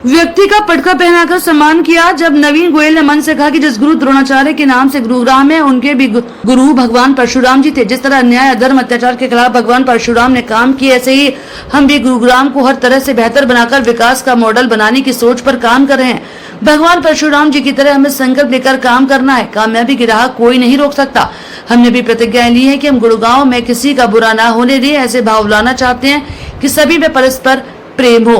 व्यक्ति का पटका पहनाकर सम्मान किया। जब नवीन गोयल ने मन से कहा कि जिस गुरु द्रोणाचार्य के नाम से गुरुग्राम है, उनके भी गुरु भगवान परशुराम जी थे। जिस तरह अन्याय, अधर्म, अत्याचार के खिलाफ भगवान परशुराम ने काम किए, ऐसे ही हम भी गुरुग्राम को हर तरह से बेहतर बनाकर विकास का मॉडल बनाने की सोच पर काम कर रहे हैं। भगवान परशुराम जी की तरह हमें संकल्प लेकर काम करना है। कामयाबी की राह कोई नहीं रोक सकता। हमने भी प्रतिज्ञाएं ली है कि हम गुरुगांव में किसी का बुरा ना होने दें। ऐसे भाव लाना चाहते हैं कि सभी में परस्पर प्रेम हो।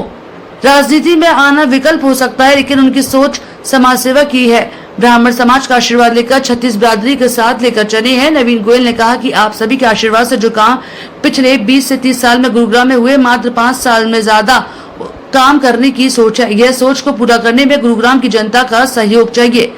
राजनीति में आना विकल्प हो सकता है, लेकिन उनकी सोच समाज सेवा की है। ब्राह्मण समाज का आशीर्वाद लेकर छत्तीस बिरादरी के साथ लेकर चले हैं। नवीन गोयल ने कहा कि आप सभी के आशीर्वाद से जो काम पिछले 20 से 30 साल में गुरुग्राम में हुए, मात्र 5 साल में ज्यादा काम करने की सोच है। यह सोच को पूरा करने में गुरुग्राम की जनता का सहयोग चाहिए।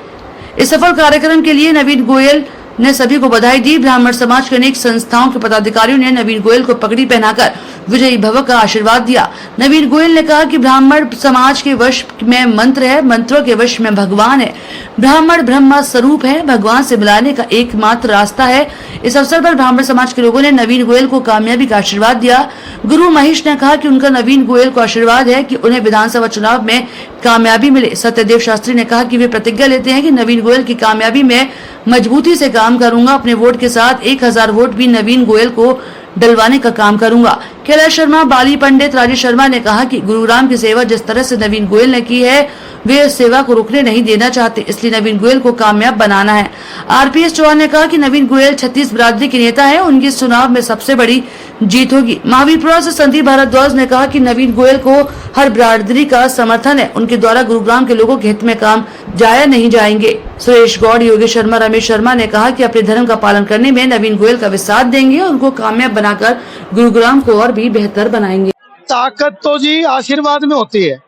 इस सफल कार्यक्रम के लिए नवीन गोयल ने सभी को बधाई दी। ब्राह्मण समाज के अनेक संस्थाओं के पदाधिकारियों ने नवीन गोयल को पगड़ी पहनाकर विजयी भव का आशीर्वाद दिया। नवीन गोयल ने कहा कि ब्राह्मण समाज के वश में मंत्र है, मंत्रों के वश में भगवान है। ब्राह्मण ब्रह्मा स्वरूप है, भगवान से मिलाने का एकमात्र रास्ता है। इस अवसर पर ब्राह्मण समाज के लोगों ने नवीन गोयल को कामयाबी का आशीर्वाद दिया। गुरु महेश ने कहा कि उनका नवीन गोयल को आशीर्वाद है कि उन्हें विधानसभा चुनाव में कामयाबी मिले। सत्यदेव शास्त्री ने कहा कि वे प्रतिज्ञा लेते हैं कि नवीन गोयल की कामयाबी में मजबूती से काम करूंगा। अपने वोट के साथ 1000 वोट भी नवीन गोयल को डलवाने का काम करूंगा। कैलाश शर्मा, बाली पंडित, राजेश शर्मा ने कहा कि गुरुग्राम की सेवा जिस तरह से नवीन गोयल ने की है, वे इस सेवा को रुकने नहीं देना चाहते, इसलिए नवीन गोयल को कामयाब बनाना है। आरपीएस चौहान ने कहा कि नवीन गोयल 36 बिरादरी के नेता है, उनकी इस चुनाव में सबसे बड़ी जीत होगी। महावीरपुरा से संदीप भारद्वाज ने कहा कि नवीन गोयल को हर बिरादरी का समर्थन है, उनके द्वारा गुरुग्राम के लोगों के हित में काम जाया नहीं जाएंगे। सुरेश गौड़, योगेश शर्मा, रमेश शर्मा ने कहा कि अपने धर्म का पालन करने में नवीन गोयल का विसाथ देंगे, उनको कामयाब बनाकर गुरुग्राम को और भी बेहतर बनाएंगे। ताकत तो जी आशीर्वाद में होती है,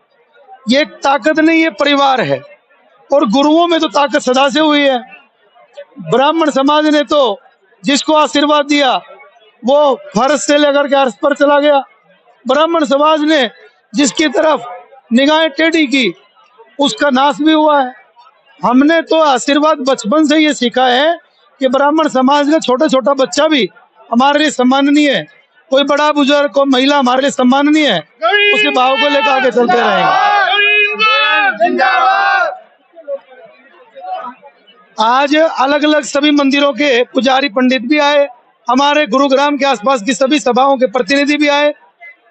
ये ताकत नहीं, ये परिवार है। और गुरुओं में तो ताकत सदा से हुई है। ब्राह्मण समाज ने तो जिसको आशीर्वाद दिया वो फर्श से लेकर के अर्श पर चला गया। ब्राह्मण समाज ने जिसकी तरफ निगाहें टेढ़ी की उसका नाश भी हुआ है। हमने तो आशीर्वाद बचपन से ये सीखा है कि ब्राह्मण समाज का छोटा छोटा बच्चा भी हमारे लिए सम्माननीय है, कोई बड़ा बुजुर्ग को महिला हमारे लिए सम्माननीय है। उसी भाव को लेकर आगे चलते रहेंगे। आज अलग अलग सभी मंदिरों के पुजारी पंडित भी आए, हमारे गुरुग्राम के आसपास की सभी सभाओं के प्रतिनिधि भी आए।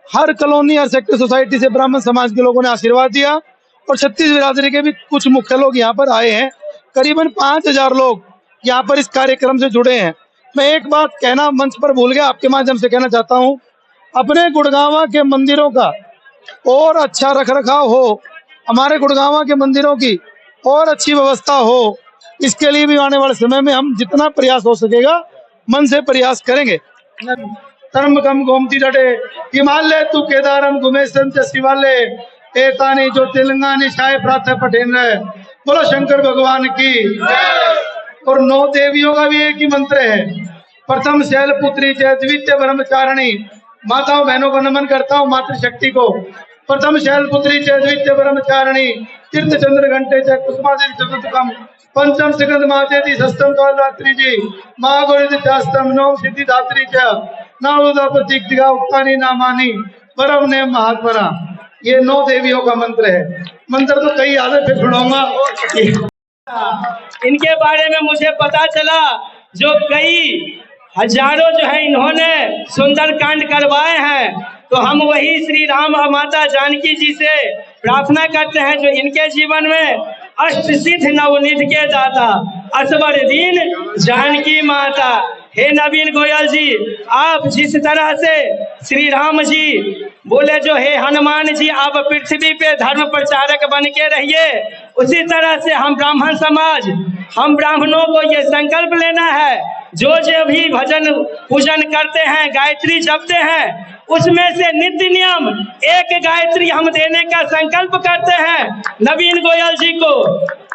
हर कॉलोनी, हर सेक्टर सोसाइटी से ब्राह्मण समाज के लोगों ने आशीर्वाद दिया और 36 बिरादरी के भी कुछ मुख्य लोग यहाँ पर आए हैं। करीबन 5000 लोग यहाँ पर इस कार्यक्रम से जुड़े हैं। मैं एक बात कहना मंच पर भूल गया, आपके माध्यम से कहना चाहता हूँ, अपने गुड़गांव के मंदिरों का और अच्छा रखरखाव हो, हमारे गुड़गांव के मंदिरों की और अच्छी व्यवस्था हो, इसके लिए भी आने वाले समय में हम जितना प्रयास हो सकेगा मन से प्रयास करेंगे। धर्म कम गोमती डटे हिमालय तू केदारम घुमे संत शिवालय एतानी जो तेलंगानी शाय प्रातः पठेन। बोलो शंकर भगवान की। और 9 देवियों का भी एक ही मंत्र है। प्रथम शैल पुत्री जय, द्वितीय ब्रह्मचारिणी। माताओं बहनों को नमन करता हूँ, मातृशक्ति को। प्रथम शैल पुत्री जय, द्वितीय ब्रह्मचारिणी। तीर्थ चंद्र घंटे जय, कुसुमादेवी चतुर्थकम। पंचम सिकंद मातेति षष्ठम कालरात्रि जी। महागौरीतम नवम सिद्धि धात्री च। नवोदपतिक्तिका उक्तानि नामानि परम ने महात्मना। ये 9 देवियों का मंत्र है। मंत्र तो कई याद है, फिर सुनाऊंगा। इनके बारे में मुझे पता चला, जो कई हजारों जो है इन्होंने सुंदर कांड करवाए हैं, तो हम वही श्री राम और माता जानकी जी से प्रार्थना करते हैं जो इनके जीवन में अष्ट सिद्ध नवनिध के दाता असवर दीन जानकी माता। हे नवीन गोयल जी, आप जिस तरह से श्री राम जी बोले जो हे हनुमान जी आप पृथ्वी पे धर्म प्रचारक बन के रहिए, उसी तरह से हम ब्राह्मण समाज, हम ब्राह्मणों को ये संकल्प लेना है, जो भी भजन पूजन करते हैं, गायत्री जपते हैं, उसमें से नित्य नियम एक गायत्री हम देने का संकल्प करते हैं नवीन गोयल जी को।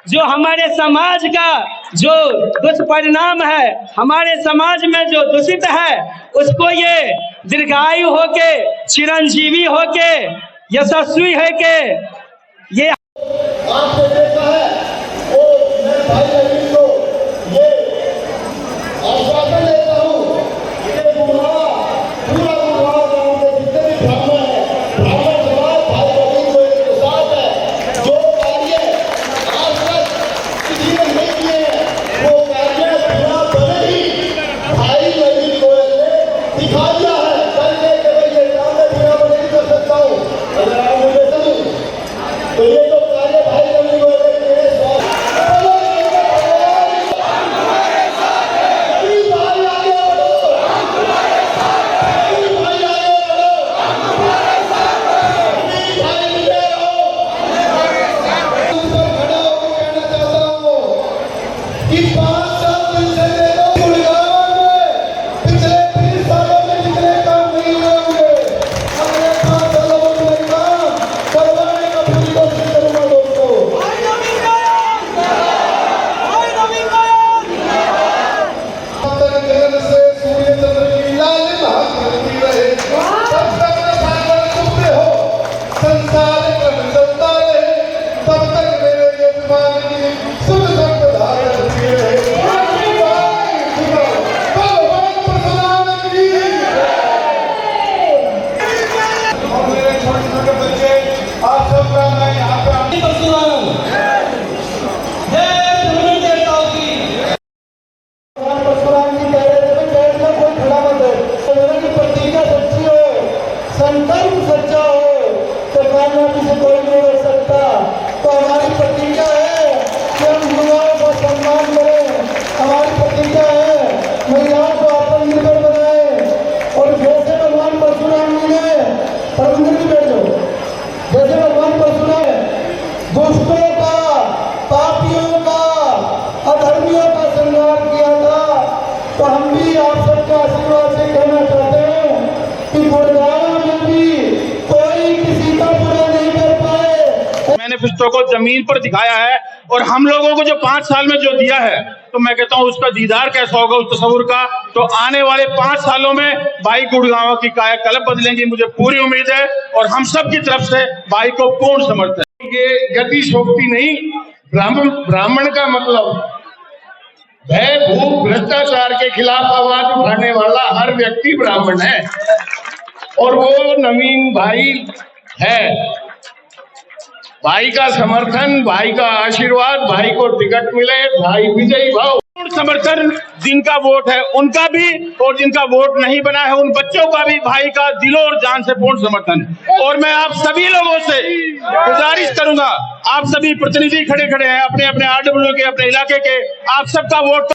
जो हमारे समाज का जो दुष्परिणाम है, हमारे समाज में जो दूषित है, उसको ये दीर्घायु होके, चिरंजीवी होके, यशस्वी है के ये आपने देखा है। और मैं भाई नवीन को ये आश्वासन देता हूँ कि पूरा गाँव के जितने भी ब्राह्मण है, ब्राह्मण समाज भाई नवीन को एक साथ है। मैनिफेस्टो को जमीन पर दिखाया है और हम लोगों को जो 5 साल में जो दिया है, तो मैं कहता हूं उसका दीदार कैसा होगा उस तस्वुर का। तो आने वाले 5 सालों में भाई गुड़गांव की कायाकल्प बदलेंगी, मुझे पूरी उम्मीद है और हम सब की तरफ से भाई को पूर्ण समर्थन। ये गति सोखती नहीं, ब्राह्मण का मतलब भय भूख भ्रष्टाचार के खिलाफ आवाज उठाने वाला हर व्यक्ति ब्राह्मण है और वो नवीन भाई है। भाई का समर्थन, भाई का आशीर्वाद, भाई को टिकट मिले, भाई विजयी भाव। पूर्ण समर्थन जिनका वोट है उनका भी और जिनका वोट नहीं बना है उन बच्चों का भी भाई का दिलों और जान से पूर्ण समर्थन। और मैं आप सभी लोगों से गुजारिश करूंगा, आप सभी प्रतिनिधि खड़े खड़े हैं अपने अपने RW के, अपने इलाके के, आप सबका वोट